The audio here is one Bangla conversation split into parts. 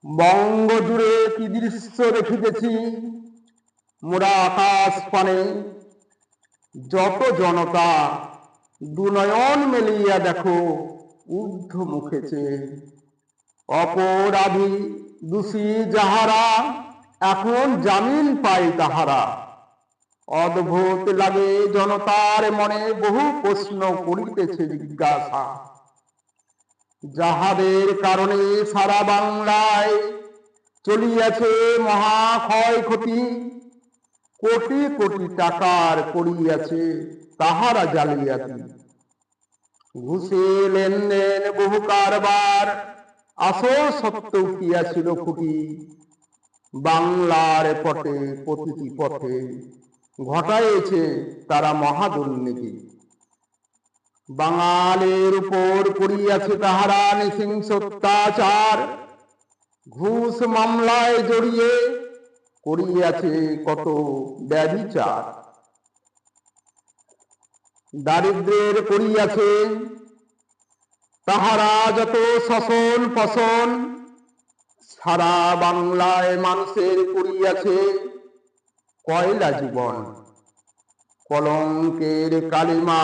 বঙ্গ জুড়ে কি দৃশ্য দেখিতেছি, মোরা আকাশ পানে যত জনতা, দুনয়ন মেলিয়া দেখো ঊর্ধ্ব মুখেছে। অপরাধী দোষী যাহারা, এখন জামিন পায় তাহারা। অদ্ভুত লাগে জনতার মনে, বহু প্রশ্ন করিতেছে জিজ্ঞাসা। যাহাদের কারণে সারা বাংলায় চলিয়াছে মহা ক্ষয়ক্ষতি, কোটি কোটি টাকার করিয়াছে তাহারা জালিয়াতি। ঘুষে লেনদেন বহু কারবার, আসল সত্য উঠিয়াছিল ফুটি। বাংলার পটে প্রতিটি পথে ঘটাইছে তারা মহাদুর্নীতি। বাঙালির উপর করিয়াছে তাহারা নৃশংস অত্যাচার, ঘুষ মামলায় জড়িয়ে করিয়াছে কত ব্যভিচার। দারিদ্রের করিয়াছে তাহারা যত শোষণ পোষণ, সারা বাংলায় মানুষের করিয়াছে কয়লা জীবন। কলঙ্কের কালিমা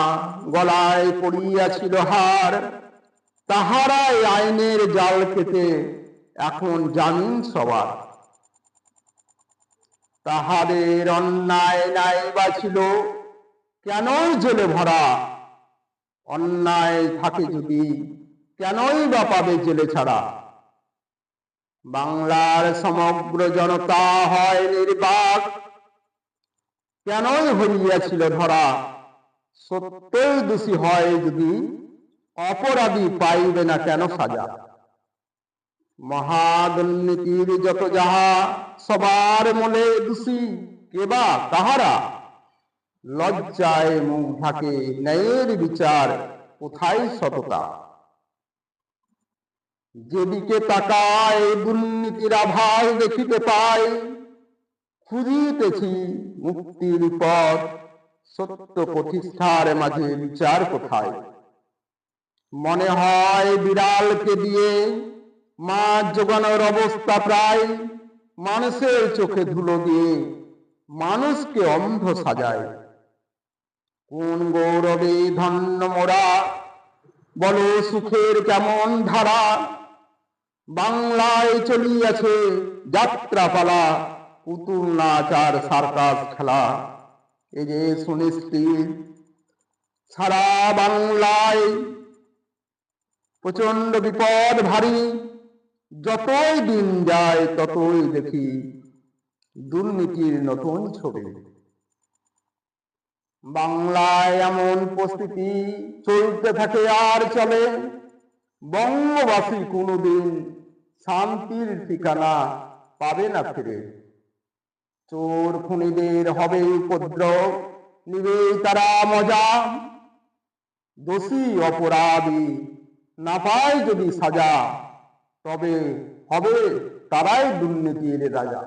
গলায় পড়িয়াছিল হার, তাহারাই আইনের জাল কেটে এখন জামিন সবার। তাহাদের অন্যায় নাই বা ছিল, কেনই জেলে ভরা? অন্যায় থাকে যদি কেনই বা পাবে জেলে ছাড়া? বাংলার সমগ্র জনতা হয় নির্বাক, কেনই হইয়াছিল ধরা? সত্যই দোষী হয় যদি, অপরাধী পাইবে না কেন সাজা? মহাদুর্নীতির যত যাহা, সবার মনে দোষী কেবা কাহারা? লজ্জায় মুখ ঢাকে ন্যায়ের বিচার, কোথায় সততা? যেদিকে তাকায় দুর্নীতির আভাস দেখিতে পায়, খুঁজিতেছি মুক্তির পথ, সত্য প্রতিষ্ঠার মাঝে বিচার কোথায়? মনে হয় বিড়ালকে দিয়ে মাছ জোগানোর অবস্থা প্রায়, মানুষের চোখে ধুলো দিয়ে মানুষকে অন্ধ সাজায়। কোন গৌরবে ধন্য মোরা, বলো সুখের কেমন ধারা? বাংলায় চলিয়াছে যাত্রাপালা, পুতুল নাচ আর সার্কাস খেলা। এই যে সুনিশ্চিত সারা বাংলায় প্রচন্ড বিপদ ভারী, যতই দিন যায় ততই দেখি দুর্নীতির নতুন ছবি। বাংলায় এমন পরিস্থিতি চলতে থাকে আর চলে, বঙ্গবাসী কোনোদিন শান্তির ঠিকানা পাবে না ফিরে। চোর খুনিদের হবে উপদ্রব, নিবে তারা মজা। দোষী অপরাধী না পায় যদি সাজা, তবে হবে তারাই দুর্নীতির রাজা।